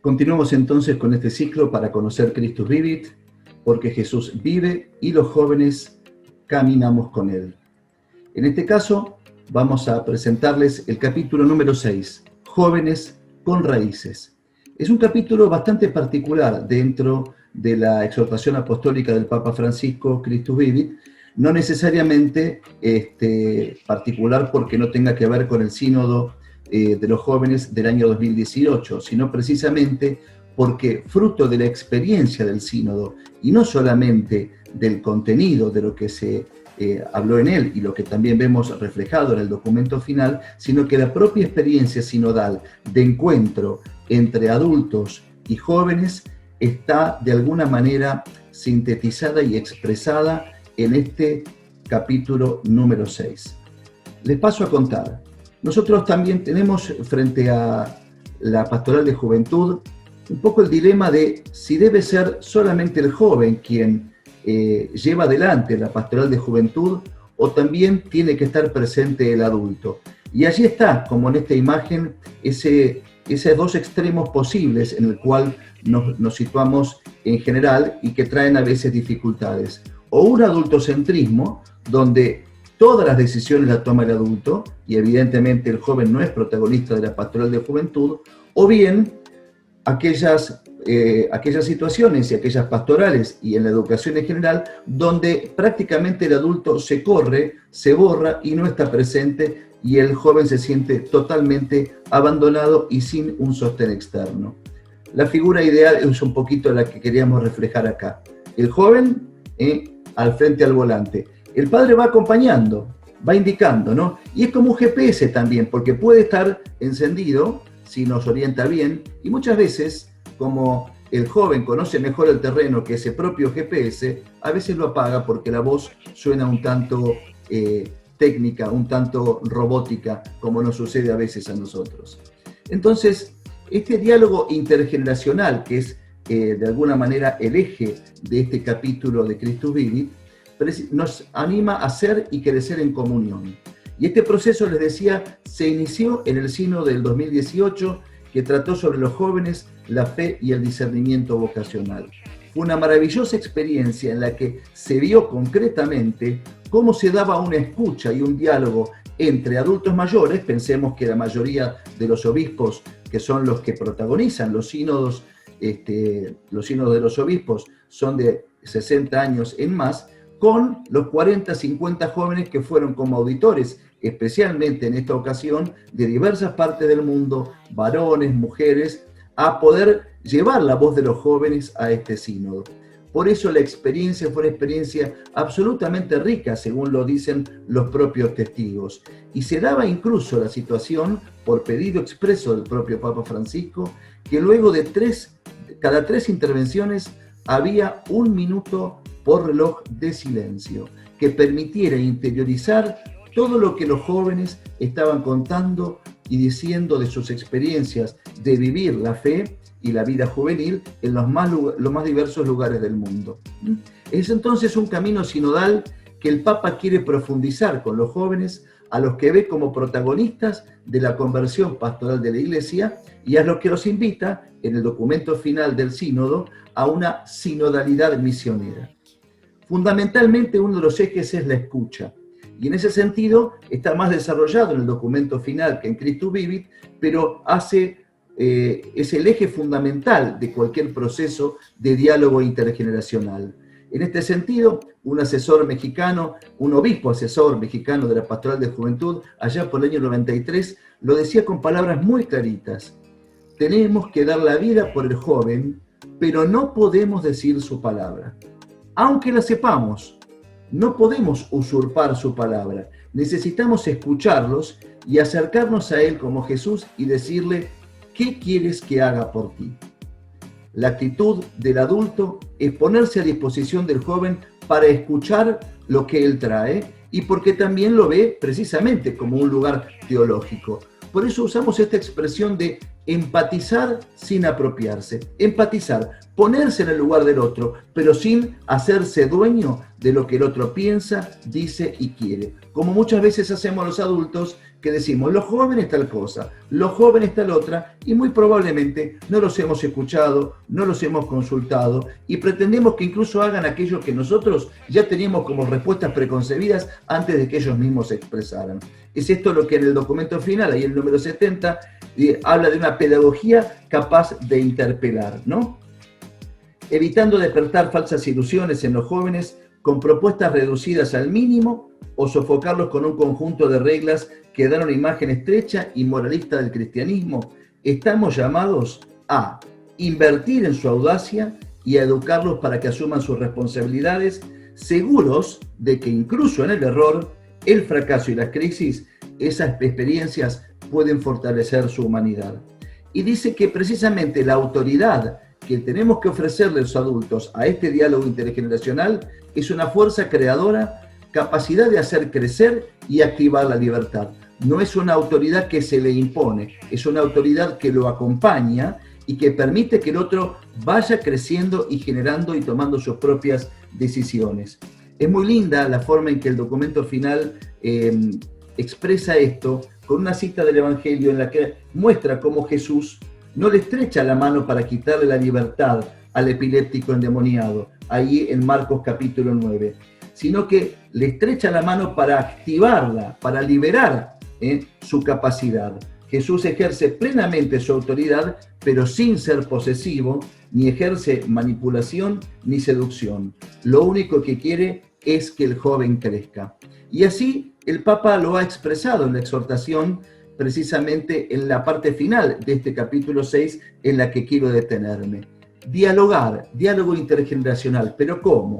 Continuamos entonces con este ciclo para conocer Christus Vivit, porque Jesús vive y los jóvenes caminamos con Él. En este caso, vamos a presentarles el capítulo número 6, Jóvenes con Raíces. Es un capítulo bastante particular dentro de la exhortación apostólica del Papa Francisco, Christus Vivit, no necesariamente particular porque no tenga que ver con el sínodo de los jóvenes del año 2018, sino precisamente porque fruto de la experiencia del sínodo y no solamente del contenido de lo que se habló en él y lo que también vemos reflejado en el documento final, sino que la propia experiencia sinodal de encuentro entre adultos y jóvenes está de alguna manera sintetizada y expresada en este capítulo número 6. Les paso a contar. Nosotros también tenemos frente a la pastoral de juventud un poco el dilema de si debe ser solamente el joven quien lleva adelante la pastoral de juventud o también tiene que estar presente el adulto. Y allí está, como en esta imagen, esos dos extremos posibles en el cual nos situamos en general y que traen a veces dificultades. O un adultocentrismo donde todas las decisiones las toma el adulto, y evidentemente el joven no es protagonista de la pastoral de juventud, o bien aquellas situaciones y aquellas pastorales y en la educación en general, donde prácticamente el adulto se corre, se borra y no está presente, y el joven se siente totalmente abandonado y sin un sostén externo. La figura ideal es un poquito la que queríamos reflejar acá. El joven al frente al volante. El padre va acompañando, va indicando, ¿no? Y es como un GPS también, porque puede estar encendido, si nos orienta bien, y muchas veces, como el joven conoce mejor el terreno que ese propio GPS, a veces lo apaga porque la voz suena un tanto técnica, un tanto robótica, como nos sucede a veces a nosotros. Entonces, este diálogo intergeneracional, que es de alguna manera el eje de este capítulo de Christus Vivit, nos anima a ser y crecer en comunión. Y este proceso, les decía, se inició en el sínodo del 2018, que trató sobre los jóvenes, la fe y el discernimiento vocacional. Fue una maravillosa experiencia en la que se vio concretamente cómo se daba una escucha y un diálogo entre adultos mayores. Pensemos que la mayoría de los obispos, que son los que protagonizan los sínodos de los obispos, son de 60 años en más, con los 40, 50 jóvenes que fueron como auditores, especialmente en esta ocasión, de diversas partes del mundo, varones, mujeres, a poder llevar la voz de los jóvenes a este sínodo. Por eso la experiencia fue una experiencia absolutamente rica, según lo dicen los propios testigos. Y se daba incluso la situación, por pedido expreso del propio Papa Francisco, que luego de cada tres intervenciones había 1 minuto por reloj de silencio, que permitiera interiorizar todo lo que los jóvenes estaban contando y diciendo de sus experiencias de vivir la fe y la vida juvenil en los más diversos lugares del mundo. Es entonces un camino sinodal que el Papa quiere profundizar con los jóvenes, a los que ve como protagonistas de la conversión pastoral de la Iglesia y a los que los invita, en el documento final del sínodo, a una sinodalidad misionera. Fundamentalmente uno de los ejes es la escucha, y en ese sentido está más desarrollado en el documento final que en Christus Vivit, pero es el eje fundamental de cualquier proceso de diálogo intergeneracional. En este sentido, un obispo asesor mexicano de la Pastoral de Juventud, allá por el año 93, lo decía con palabras muy claritas: tenemos que dar la vida por el joven, pero no podemos decir su palabra. Aunque la sepamos, no podemos usurpar su palabra. Necesitamos escucharlos y acercarnos a él como Jesús y decirle: ¿qué quieres que haga por ti? La actitud del adulto es ponerse a disposición del joven para escuchar lo que él trae y porque también lo ve precisamente como un lugar teológico. Por eso usamos esta expresión de empatizar sin apropiarse. Empatizar, ponerse en el lugar del otro, pero sin hacerse dueño de lo que el otro piensa, dice y quiere. Como muchas veces hacemos los adultos, que decimos, los jóvenes tal cosa, los jóvenes tal otra, y muy probablemente no los hemos escuchado, no los hemos consultado, y pretendemos que incluso hagan aquello que nosotros ya teníamos como respuestas preconcebidas antes de que ellos mismos se expresaran. Es esto lo que en el documento final, ahí el número 70, habla de una pedagogía capaz de interpelar, ¿no? Evitando despertar falsas ilusiones en los jóvenes con propuestas reducidas al mínimo o sofocarlos con un conjunto de reglas que dan una imagen estrecha y moralista del cristianismo, estamos llamados a invertir en su audacia y a educarlos para que asuman sus responsabilidades, seguros de que incluso en el error, el fracaso y las crisis, esas experiencias pueden fortalecer su humanidad. Y dice que precisamente la autoridad que tenemos que ofrecerle los adultos a este diálogo intergeneracional es una fuerza creadora, capacidad de hacer crecer y activar la libertad. No es una autoridad que se le impone, es una autoridad que lo acompaña y que permite que el otro vaya creciendo y generando y tomando sus propias decisiones. Es muy linda la forma en que el documento final expresa esto con una cita del Evangelio en la que muestra cómo Jesús no le estrecha la mano para quitarle la libertad al epiléptico endemoniado, ahí en Marcos capítulo 9, sino que le estrecha la mano para activarla, para liberar su capacidad. Jesús ejerce plenamente su autoridad, pero sin ser posesivo, ni ejerce manipulación ni seducción. Lo único que quiere es que el joven crezca. Y así el Papa lo ha expresado en la exhortación, precisamente en la parte final de este capítulo 6, en la que quiero detenerme. Dialogar, diálogo intergeneracional, ¿pero cómo?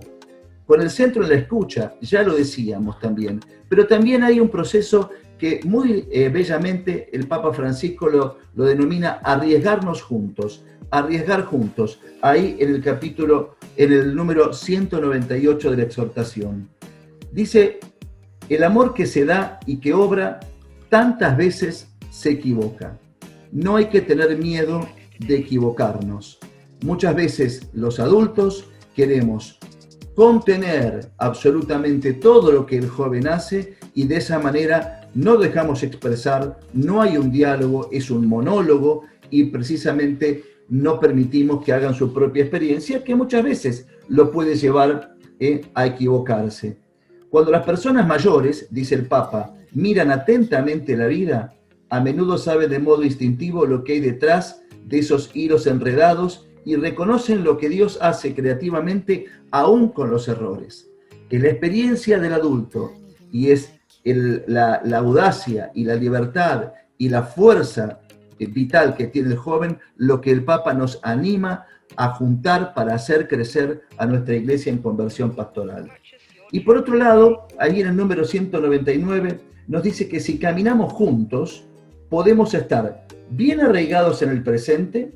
Con el centro en la escucha, ya lo decíamos también, pero también hay un proceso que muy bellamente el Papa Francisco lo denomina arriesgarnos juntos, arriesgar juntos, ahí en el capítulo, en el número 198 de la exhortación. Dice, el amor que se da y que obra tantas veces se equivoca. No hay que tener miedo de equivocarnos. Muchas veces los adultos queremos contener absolutamente todo lo que el joven hace y de esa manera no dejamos expresar, no hay un diálogo, es un monólogo y precisamente no permitimos que hagan su propia experiencia, que muchas veces lo puede llevar a equivocarse. Cuando las personas mayores, dice el Papa, miran atentamente la vida, a menudo saben de modo instintivo lo que hay detrás de esos hilos enredados y reconocen lo que Dios hace creativamente aún con los errores. Es la experiencia del adulto y es la audacia y la libertad y la fuerza vital que tiene el joven lo que el Papa nos anima a juntar para hacer crecer a nuestra iglesia en conversión pastoral. Y por otro lado, ahí en el número 199 nos dice que si caminamos juntos, podemos estar bien arraigados en el presente,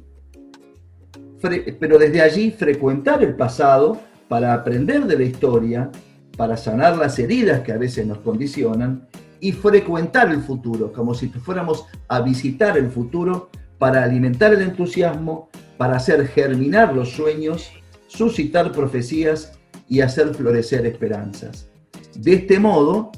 pero desde allí frecuentar el pasado para aprender de la historia, para sanar las heridas que a veces nos condicionan, y frecuentar el futuro, como si fuéramos a visitar el futuro para alimentar el entusiasmo, para hacer germinar los sueños, suscitar profecías y hacer florecer esperanzas. De este modo,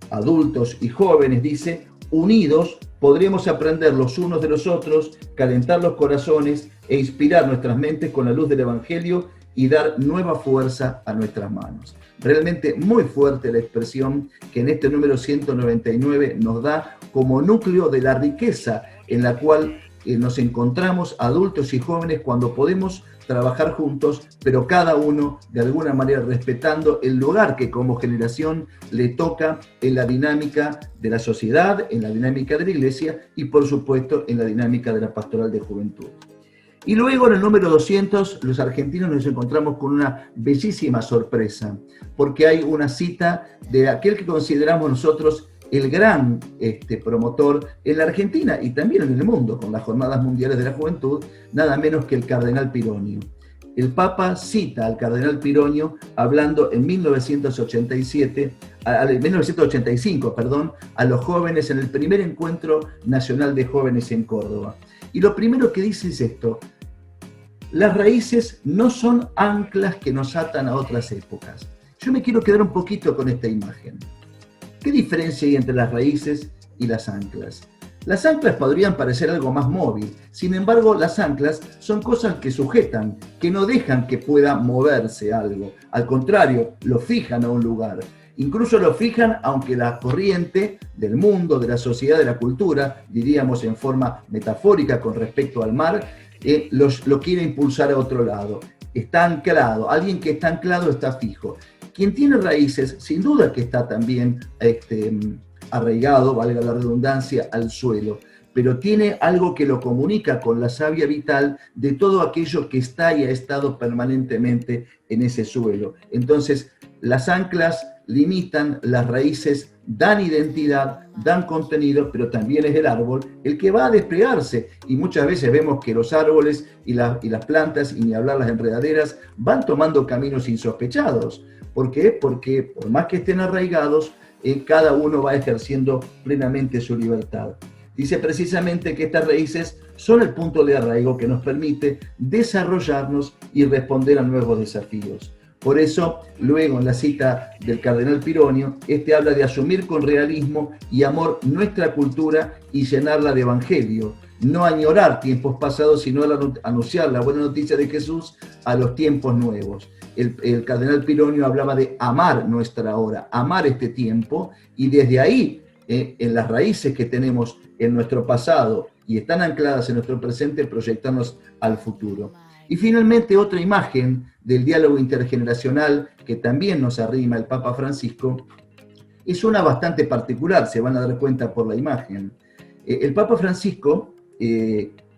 adultos y jóvenes, dice, unidos podremos aprender los unos de los otros, calentar los corazones e inspirar nuestras mentes con la luz del Evangelio y dar nueva fuerza a nuestras manos. Realmente muy fuerte la expresión que en este número 199 nos da como núcleo de la riqueza en la cual nos encontramos adultos y jóvenes cuando podemos trabajar juntos, pero cada uno de alguna manera respetando el lugar que como generación le toca en la dinámica de la sociedad, en la dinámica de la iglesia y por supuesto en la dinámica de la pastoral de juventud. Y luego en el número 200 los argentinos nos encontramos con una bellísima sorpresa, porque hay una cita de aquel que consideramos nosotros el gran promotor en la Argentina y también en el mundo, con las Jornadas Mundiales de la Juventud, nada menos que el cardenal Pironio. El Papa cita al cardenal Pironio hablando en 1985, a los jóvenes en el primer encuentro nacional de jóvenes en Córdoba. Y lo primero que dice es esto: Las raíces no son anclas que nos atan a otras épocas. Yo me quiero quedar un poquito con esta imagen. ¿Qué diferencia hay entre las raíces y las anclas? Las anclas podrían parecer algo más móvil, sin embargo las anclas son cosas que sujetan, que no dejan que pueda moverse algo, al contrario, lo fijan a un lugar. Incluso lo fijan aunque la corriente del mundo, de la sociedad, de la cultura, diríamos en forma metafórica con respecto al mar, lo quiere impulsar a otro lado. Está anclado, alguien que está anclado está fijo. Quien tiene raíces, sin duda que está también arraigado, valga la redundancia, al suelo, pero tiene algo que lo comunica con la savia vital de todo aquello que está y ha estado permanentemente en ese suelo. Entonces, las anclas limitan, las raíces dan identidad, dan contenido, pero también es el árbol el que va a desplegarse. Y muchas veces vemos que los árboles y las plantas, y ni hablar las enredaderas, van tomando caminos insospechados. ¿Por qué? Porque por más que estén arraigados, cada uno va ejerciendo plenamente su libertad. Dice precisamente que estas raíces son el punto de arraigo que nos permite desarrollarnos y responder a nuevos desafíos. Por eso, luego en la cita del cardenal Pironio, habla de asumir con realismo y amor nuestra cultura y llenarla de evangelio. No añorar tiempos pasados, sino anunciar la buena noticia de Jesús a los tiempos nuevos. El cardenal Pironio hablaba de amar nuestra hora, amar este tiempo, y desde ahí, en las raíces que tenemos en nuestro pasado y están ancladas en nuestro presente, proyectarnos al futuro. Y finalmente, otra imagen del diálogo intergeneracional que también nos arrima el Papa Francisco, es una bastante particular, se van a dar cuenta por la imagen. El Papa Francisco,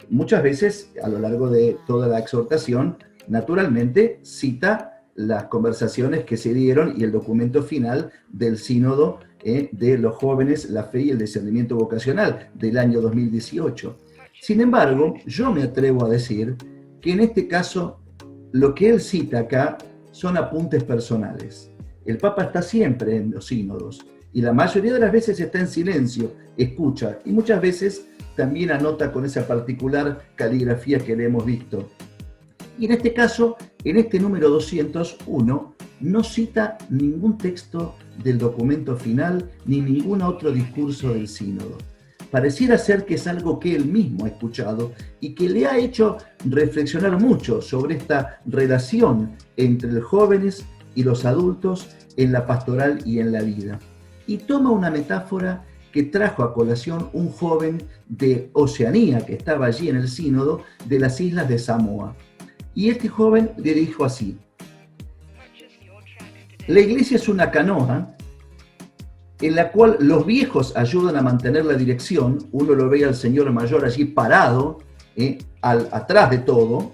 muchas veces, a lo largo de toda la exhortación, naturalmente cita las conversaciones que se dieron y el documento final del sínodo de los jóvenes, la fe y el discernimiento vocacional del año 2018. Sin embargo, yo me atrevo a decir que en este caso lo que él cita acá son apuntes personales. El Papa está siempre en los sínodos y la mayoría de las veces está en silencio, escucha y muchas veces también anota con esa particular caligrafía que le hemos visto. Y en este caso, en este número 201, no cita ningún texto del documento final ni ningún otro discurso del sínodo. Pareciera ser que es algo que él mismo ha escuchado y que le ha hecho reflexionar mucho sobre esta relación entre los jóvenes y los adultos en la pastoral y en la vida. Y toma una metáfora que trajo a colación un joven de Oceanía que estaba allí en el sínodo de las islas de Samoa. Y este joven le dijo así: la iglesia es una canoa en la cual los viejos ayudan a mantener la dirección. Uno lo ve al señor mayor allí parado, atrás de todo,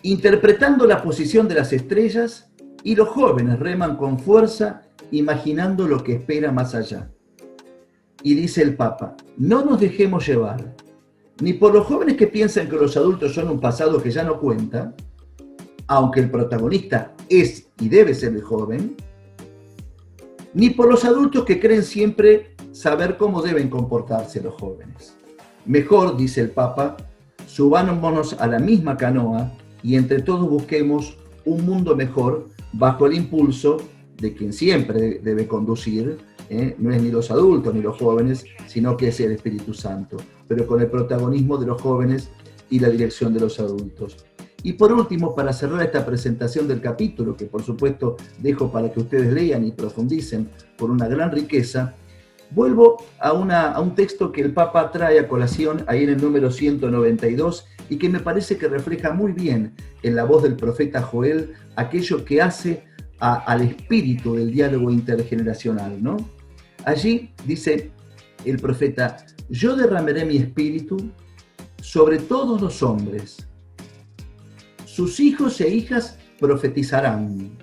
interpretando la posición de las estrellas, y los jóvenes reman con fuerza, imaginando lo que espera más allá. Y dice el Papa: no nos dejemos llevar ni por los jóvenes que piensan que los adultos son un pasado que ya no cuenta, aunque el protagonista es y debe ser el joven, ni por los adultos que creen siempre saber cómo deben comportarse los jóvenes. Mejor, dice el Papa, subámonos a la misma canoa y entre todos busquemos un mundo mejor bajo el impulso de quien siempre debe conducir, no es ni los adultos ni los jóvenes, sino que es el Espíritu Santo, pero con el protagonismo de los jóvenes y la dirección de los adultos. Y por último, para cerrar esta presentación del capítulo, que por supuesto dejo para que ustedes lean y profundicen por una gran riqueza, vuelvo a un texto que el Papa trae a colación ahí en el número 192 y que me parece que refleja muy bien en la voz del profeta Joel aquello que hace al espíritu del diálogo intergeneracional, ¿no? Allí dice el profeta: yo derramaré mi espíritu sobre todos los hombres. Sus hijos e hijas profetizarán.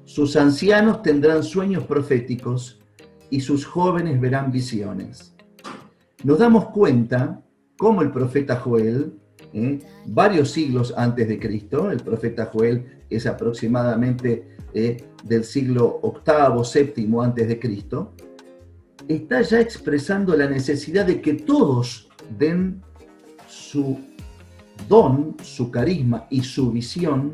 Sus ancianos tendrán sueños proféticos y sus jóvenes verán visiones. Nos damos cuenta cómo el profeta Joel, varios siglos antes de Cristo, el profeta Joel es aproximadamente del siglo VIII, VII antes de Cristo, está ya expresando la necesidad de que todos den su don, su carisma y su visión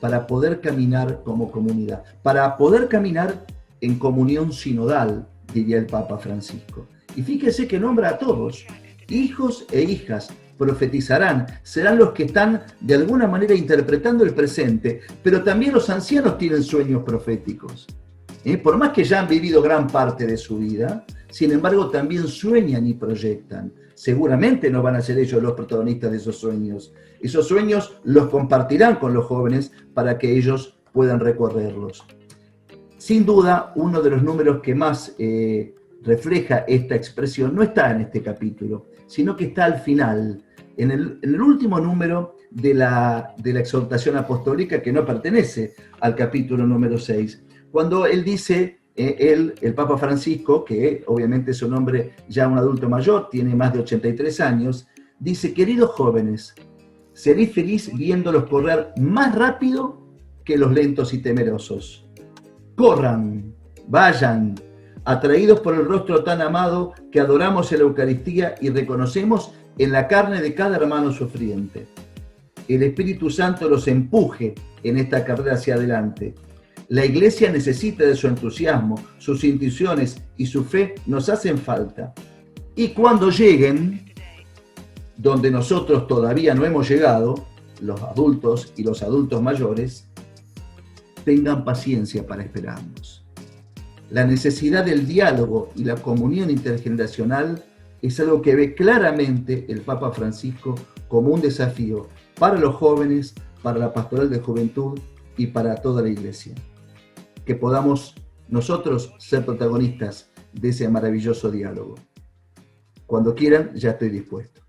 para poder caminar como comunidad, para poder caminar en comunión sinodal, diría el Papa Francisco. Y fíjese que nombra a todos, hijos e hijas, profetizarán, serán los que están de alguna manera interpretando el presente, pero también los ancianos tienen sueños proféticos. Por más que ya han vivido gran parte de su vida, sin embargo también sueñan y proyectan. Seguramente no van a ser ellos los protagonistas de esos sueños. Esos sueños los compartirán con los jóvenes para que ellos puedan recorrerlos. Sin duda, uno de los números que más refleja esta expresión no está en este capítulo, sino que está al final, en el último número de la exhortación apostólica, que no pertenece al capítulo número 6, cuando él dice, el Papa Francisco, que obviamente es un hombre ya un adulto mayor, tiene más de 83 años, dice: queridos jóvenes, seré feliz viéndolos correr más rápido que los lentos y temerosos. Corran, vayan, atraídos por el rostro tan amado que adoramos en la Eucaristía y reconocemos en la carne de cada hermano sufriente. El Espíritu Santo los empuje en esta carrera hacia adelante. La Iglesia necesita de su entusiasmo, sus intuiciones y su fe nos hacen falta. Y cuando lleguen, donde nosotros todavía no hemos llegado, los adultos y los adultos mayores, tengan paciencia para esperarnos. La necesidad del diálogo y la comunión intergeneracional es algo que ve claramente el Papa Francisco como un desafío para los jóvenes, para la pastoral de juventud y para toda la Iglesia. Que podamos nosotros ser protagonistas de ese maravilloso diálogo. Cuando quieran, ya estoy dispuesto.